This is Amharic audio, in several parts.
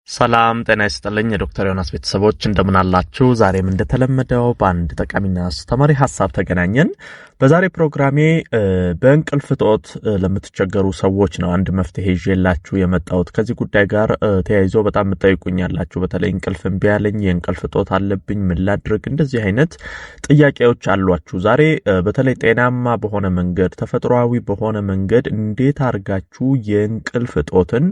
ሰላም ጤና ይስጥልኝ የዶክተር ዮናስ ቤተሰቦች እንደምን አላችሁ? ዛሬም እንደተለመደው በአንድ ጠቃሚና አስተማሪ ሐሳብ ተገናኘን። በዛሬ ፕሮግራሜ በእንቅልፍ እጦት ለምትቸገሩ ሰዎች ነው አንድ መፍትሄ ይዤላችሁ የመጣሁት። ከዚህ ጉዳይ ጋር ተያይዞ በጣም የምትጠይቁኛላችሁ። በተለይ እንቅልፍ እምቢ አለኝ፣ የእንቅልፍ እጦት አለብኝ፣ ምን ላድርግ? እንደዚህ አይነት ጥያቄዎች አሏችሁ። ዛሬ በተለይ ጤናማ በሆነ መንገድ ተፈጥሯዊ በሆነ መንገድ እንዴት አድርጋችሁ የእንቅልፍ እጦትን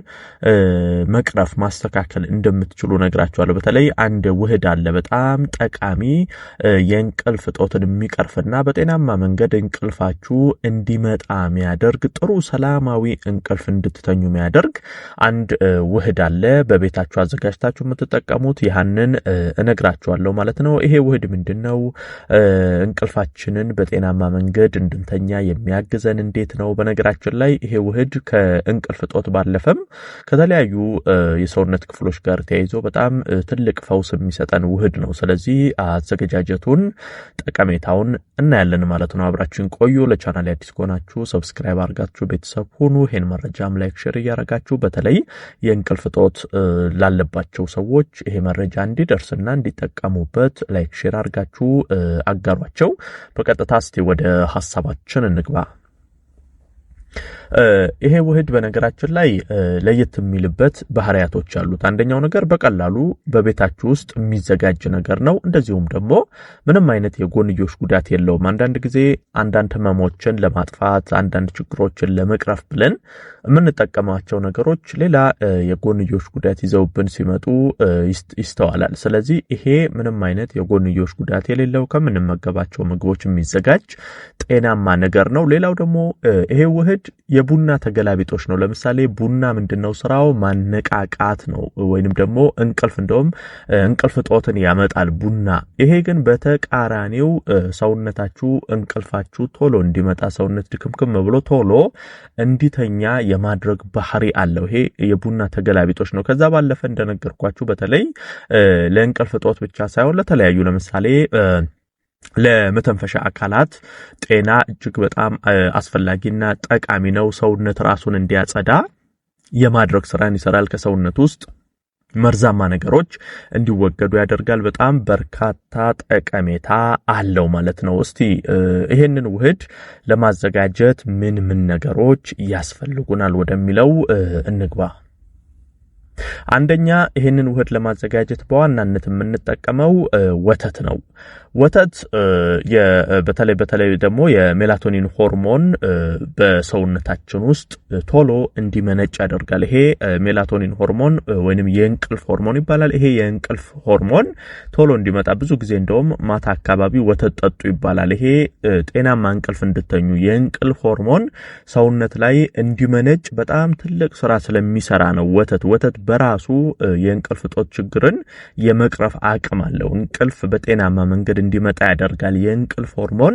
መቅረፍ ማስተካከል እንደምትችሉ ነግራችኋለሁ። በተለይ አንድ ውህድ አለ በጣም ጠቃሚ የእንቅልፍ እጦትን የሚቀርፍና በጤናማ መንገድ እንቅልፋችሁ እንዲመጣ የሚያደርግ ጥሩ ሰላማዊ እንቅልፍ እንድትተኙ የሚያደርግ አንድ ውህድ አለ። በቤታችሁ አዘጋጅታችሁ የምትጠቀሙት ያንን እነግራችኋለሁ ማለት ነው። ይሄ ውህድ ምንድነው? እንቅልፋችንን በጤናማ መንገድ እንድንተኛ የሚያግዘን እንዴት ነው? በነገራችን ላይ ይሄ ውህድ ከእንቅልፍ እጦት ባለፈም ከተለያዩ የሰውነት ክፍሎች ጋር ተያይዞ በጣም ትልቅ ፈውስ የሚሰጠን ውህድ ነው። ስለዚህ አዘገጃጀቱን ጠቀሜታውን እናያለን ማለት ነው። አብራችሁን ቆዩ። ለቻናሌ አዲስ ከሆናችሁ ሰብስክራይብ አድርጋችሁ ቤተሰብ ሁኑ። ይሄን መረጃም ላይክ ሼር እያደረጋችሁ በተለይ የእንቅልፍ እጦት ላለባቸው ሰዎች ይሄ መረጃ እንዲደርስና እንዲጠቀሙበት ላይክ ሼር አድርጋችሁ አጋሯቸው። በቀጥታ እስቲ ወደ ሐሳባችን እንግባ። ይሄ ውህድ በነገራችን ላይ ለየት የሚልበት ባህሪያቶች አሉት። አንደኛው ነገር በቀላሉ በቤታችሁ ውስጥ የሚዘጋጅ ነገር ነው። እንደዚሁም ደግሞ ምንም አይነት የጎንዮሽ ጉዳት የለውም። አንዳንድ ጊዜ አንዳንድ ህመሞችን ለማጥፋት አንዳንድ ችግሮችን ለመቅረፍ ብለን የምንጠቀማቸው ነገሮች ሌላ የጎንዮሽ ጉዳት ይዘውብን ሲመጡ ይስተዋላል። ስለዚህ ይሄ ምንም አይነት የጎንዮሽ ጉዳት የሌለው ከምንመገባቸው ምግቦች የሚዘጋጅ ጤናማ ነገር ነው። ሌላው ደግሞ ይሄ ውህድ የቡና ተገላቢጦች ነው። ለምሳሌ ቡና ምንድነው ስራው? ማነቃቃት ነው፣ ወይንም ደግሞ እንደውም እንቅልፍ እጦትን ያመጣል ቡና። ይሄ ግን በተቃራኒው ሰውነታችሁ እንቅልፋችሁ ቶሎ እንዲመጣ ሰውነት ድክምክም ብሎ ቶሎ እንዲተኛ የማድረግ ባህሪ አለው። ይሄ የቡና ተገላቢጦች ነው። ከዛ ባለፈ እንደነገርኳችሁ በተለይ ለእንቅልፍ እጦት ብቻ ሳይሆን ለተለያዩ ለምሳሌ ለመተንፈሻ አካላት ጤና እጅግ በጣም አስፈላጊና ጠቃሚ ነው። ሰውነት ራሱን እንዲያጸዳ የማድረግ ስራን ይሰራል። ከሰውነት ውስጥ መርዛማ ነገሮች እንዲወገዱ ያደርጋል። በጣም በርካታ ጠቀሜታ አለው ማለት ነው። እስቲ ይሄንን ውህድ ለማዘጋጀት ምን ነገሮች ያስፈልጉናል ወደሚለው እንግባ። አንደኛ ይሄንን ውህድ ለማዘጋጀት በዋናነት የምንጠቀመው ወተት ነው። ወተት በተለይ ደግሞ የሜላቶኒን ሆርሞን በሰውነታችን ውስጥ ቶሎ እንዲመነጭ ያደርጋል። ይሄ ሜላቶኒን ሆርሞን ወይንም የእንቅልፍ ሆርሞን ይባላል። ይሄ የእንቅልፍ ሆርሞን ቶሎ እንዲመጣ ብዙ ጊዜ እንደውም ማታ አካባቢ ወተት ጠጡ ይባላል። ይሄ ጤናማ እንቅልፍ እንድተኙ የእንቅልፍ ሆርሞን ሰውነት ላይ እንዲመነጭ በጣም ትልቅ ስራ ስለሚሰራ ነው። ወተት በራሱ የእንቅልፍ እጦት ችግርን የመቅረፍ አቅም አለው። እንቅልፍ በጤናማ መንገድ እንዲመጣ ያደርጋል። የእንቅልፍ ሆርሞን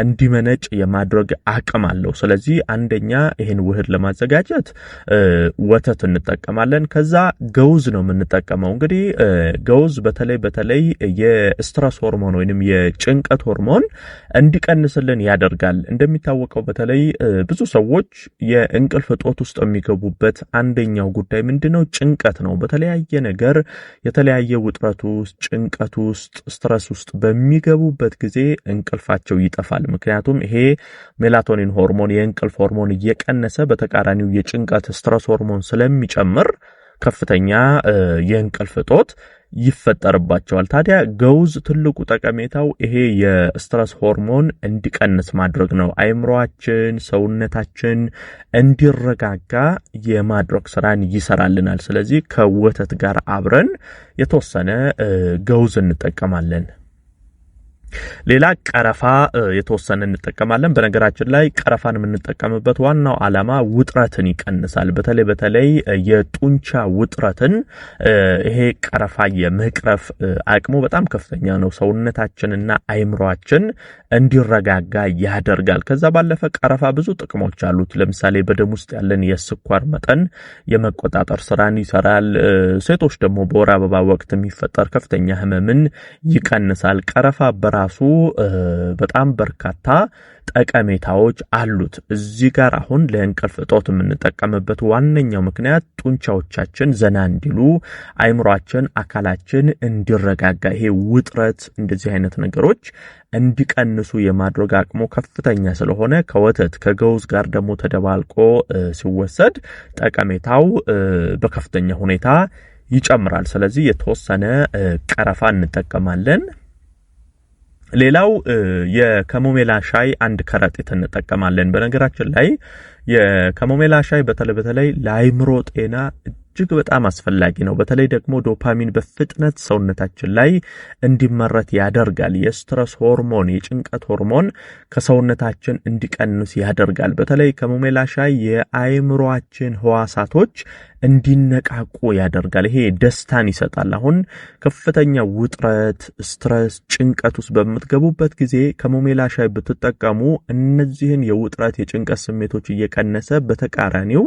እንዲመነጭ የማድረግ አቅም አለው። ስለዚህ አንደኛ ይሄን ውህድ ለማዘጋጀት ወተት እንጠቀማለን። ከዛ ገውዝ ነው የምንጠቀመው። እንግዲህ ገውዝ በተለይ የስትረስ ሆርሞን ወይንም የጭንቀት ሆርሞን እንዲቀንስልን ያደርጋል። እንደሚታወቀው በተለይ ብዙ ሰዎች የእንቅልፍ እጦት ውስጥ የሚገቡበት አንደኛው ጉዳይ ምንድነው? ጭንቀት ነው። በተለያየ ነገር የተለያየ ውጥረት ውስጥ ጭንቀት ውስጥ ስትረስ ውስጥ በሚገቡበት ጊዜ እንቅልፋቸው ይጠፋል። ምክንያቱም ይሄ ሜላቶኒን ሆርሞን የእንቅልፍ ሆርሞን እየቀነሰ በተቃራኒው የጭንቀት ስትረስ ሆርሞን ስለሚጨምር ከፍተኛ የእንቅልፍ እጦት ይፈጠርባቸዋል። ታዲያ ገውዝ ትልቁ ጠቀሜታው ይሄ የስትረስ ሆርሞን እንዲቀንስ ማድረግ ነው። አይምሮአችን ሰውነታችን እንዲረጋጋ የማድረግ ስራን ይሰራልናል። ስለዚህ ከወተት ጋር አብረን የተወሰነ ገውዝ እንጠቀማለን። ሌላ ቀረፋ የተወሰነ እንጠቀማለን። በነገራችን ላይ ቀረፋን የምንጠቀምበት ዋናው ዓላማ ውጥረትን ይቀንሳል። በተለይ የጡንቻ ውጥረትን ይሄ ቀረፋ የመቅረፍ አቅሙ በጣም ከፍተኛ ነው። ሰውነታችንና አይምሮአችን እንዲረጋጋ ያደርጋል። ከዛ ባለፈ ቀረፋ ብዙ ጥቅሞች አሉት። ለምሳሌ በደም ውስጥ ያለን የስኳር መጠን የመቆጣጠር ስራን ይሰራል። ሴቶች ደግሞ በወር አበባ ወቅት የሚፈጠር ከፍተኛ ህመምን ይቀንሳል። ቀረፋ በራ በራሱ በጣም በርካታ ጠቀሜታዎች አሉት። እዚህ ጋር አሁን ለእንቅልፍ እጦት የምንጠቀምበት ዋነኛው ምክንያት ጡንቻዎቻችን ዘና እንዲሉ፣ አይምሯችን፣ አካላችን እንዲረጋጋ፣ ይሄ ውጥረት እንደዚህ አይነት ነገሮች እንዲቀንሱ የማድረግ አቅሙ ከፍተኛ ስለሆነ ከወተት ከገውዝ ጋር ደግሞ ተደባልቆ ሲወሰድ ጠቀሜታው በከፍተኛ ሁኔታ ይጨምራል። ስለዚህ የተወሰነ ቀረፋ እንጠቀማለን። ሌላው የካሞሜላ ሻይ አንድ ከረጢት እንጠቀማለን። በነገራችን ላይ የካሞሜላ ሻይ በተለይ ለአይምሮ ጤና እጅግ በጣም አስፈላጊ ነው። በተለይ ደግሞ ዶፓሚን በፍጥነት ሰውነታችን ላይ እንዲመረት ያደርጋል። የስትረስ ሆርሞን፣ የጭንቀት ሆርሞን ከሰውነታችን እንዲቀንስ ያደርጋል። በተለይ ካሞሜላ ሻይ የአይምሮአችን ህዋሳቶች እንዲነቃቁ ያደርጋል። ይሄ ደስታን ይሰጣል። አሁን ከፍተኛ ውጥረት፣ ስትረስ፣ ጭንቀት ውስጥ በምትገቡበት ጊዜ ካሞሜላ ሻይ ብትጠቀሙ እነዚህን የውጥረት የጭንቀት ስሜቶች እየቀነሰ በተቃራኒው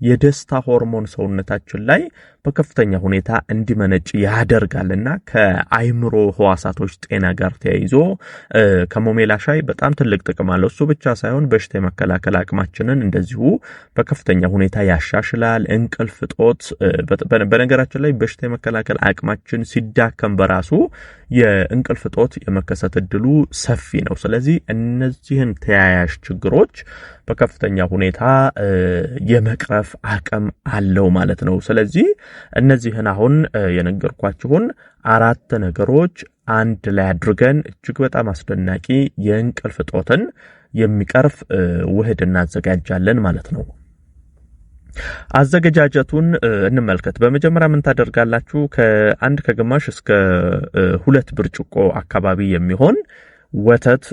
የደስታ ሆርሞን ሰውነታችን ላይ በከፍተኛ ሁኔታ እንዲመነጭ ያደርጋልና ከአይምሮ ህዋሳቶች ጤና ጋር ተያይዞ ካሞሜላ ሻይ በጣም ትልቅ ጥቅም አለው። እሱ ብቻ ሳይሆን በሽታ የመከላከል አቅማችንን እንደዚሁ በከፍተኛ ሁኔታ ያሻሽላል። እንቅልፍ እጦት በነገራችን ላይ በሽታ የመከላከል አቅማችን ሲዳከም በራሱ የእንቅልፍ እጦት የመከሰት እድሉ ሰፊ ነው። ስለዚህ እነዚህን ተያያዥ ችግሮች በከፍተኛ ሁኔታ የመቅረፍ አቅም አለው ማለት ነው። ስለዚህ እነዚህን አሁን የነገርኳችሁን 4 ነገሮች አንድ ላይ አድርገን እጅግ በጣም አስደናቂ የእንቅልፍ እጦትን የሚቀርፍ ውህድ እናዘጋጃለን ማለት ነው። አዘገጃጀቱን እንመልከት። በመጀመሪያ ምን ታደርጋላችሁ? ከአንድ ከግማሽ እስከ 2 ብርጭቆ አካባቢ የሚሆን ወተት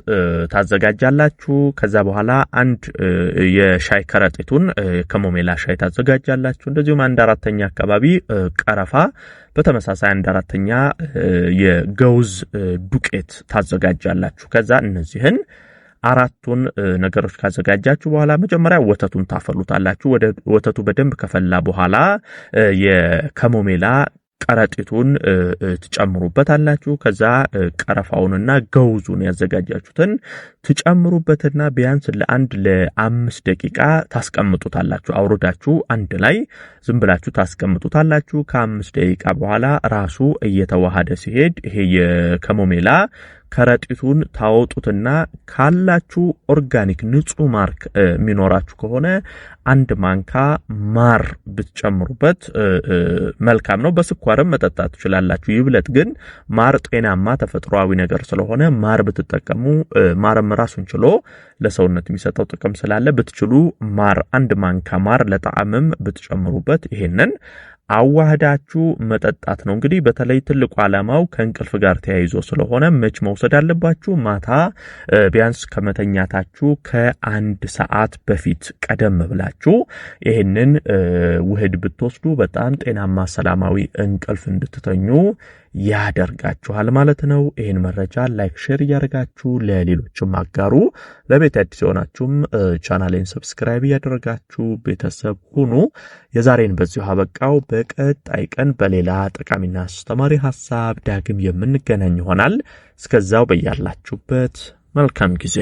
ታዘጋጃላችሁ። ከዛ በኋላ አንድ የሻይ ከረጢቱን ካሞሜላ ሻይ ታዘጋጃላችሁ። እንደዚሁም 1/4 አካባቢ ቀረፋ፣ በተመሳሳይ 1/4 የገውዝ ዱቄት ታዘጋጃላችሁ። ከዛ እነዚህን 4ቱን ነገሮች ካዘጋጃችሁ በኋላ መጀመሪያ ወተቱን ታፈሉታላችሁ። ወተቱ በደንብ ከፈላ በኋላ የካሞሜላ ቀረጢቱን ትጨምሩበታላችሁ። ከዛ ቀረፋውንና ገውዙን ያዘጋጃችሁትን ትጨምሩበትና ቢያንስ ለ5 ደቂቃ ታስቀምጡታላችሁ። አውርዳችሁ አንድ ላይ ዝም ብላችሁ ታስቀምጡታላችሁ። ከ5 ደቂቃ በኋላ ራሱ እየተዋሃደ ሲሄድ ይሄ የካሞሜላ ከረጢቱን ታወጡትና ካላችሁ ኦርጋኒክ ንጹህ ማር የሚኖራችሁ ከሆነ 1 ማንካ ማር ብትጨምሩበት መልካም ነው። በስኳርም መጠጣት ትችላላችሁ። ይብለጥ ግን ማር ጤናማ ተፈጥሯዊ ነገር ስለሆነ ማር ብትጠቀሙ ማርም ራሱን ችሎ ለሰውነት የሚሰጠው ጥቅም ስላለ ብትችሉ ማር 1 ማንካ ማር ለጣዕምም ብትጨምሩበት ይሄንን አዋህዳችሁ መጠጣት ነው። እንግዲህ በተለይ ትልቁ ዓላማው ከእንቅልፍ ጋር ተያይዞ ስለሆነ መች መውሰድ አለባችሁ? ማታ ቢያንስ ከመተኛታችሁ ከ1 ሰዓት በፊት ቀደም ብላችሁ ይሄንን ውህድ ብትወስዱ በጣም ጤናማ ሰላማዊ እንቅልፍ እንድትተኙ ያደርጋችኋል ማለት ነው። ይሄን መረጃ ላይክ፣ ሼር እያደረጋችሁ ለሌሎችም አጋሩ። ለቤት አዲስ የሆናችሁም ቻናሌን ሰብስክራይብ እያደረጋችሁ ቤተሰብ ሁኑ። የዛሬን በዚሁ አበቃው። በቀጣይ ቀን በሌላ ጠቃሚና አስተማሪ ሐሳብ ዳግም የምንገናኝ ይሆናል። እስከዛው በያላችሁበት መልካም ጊዜ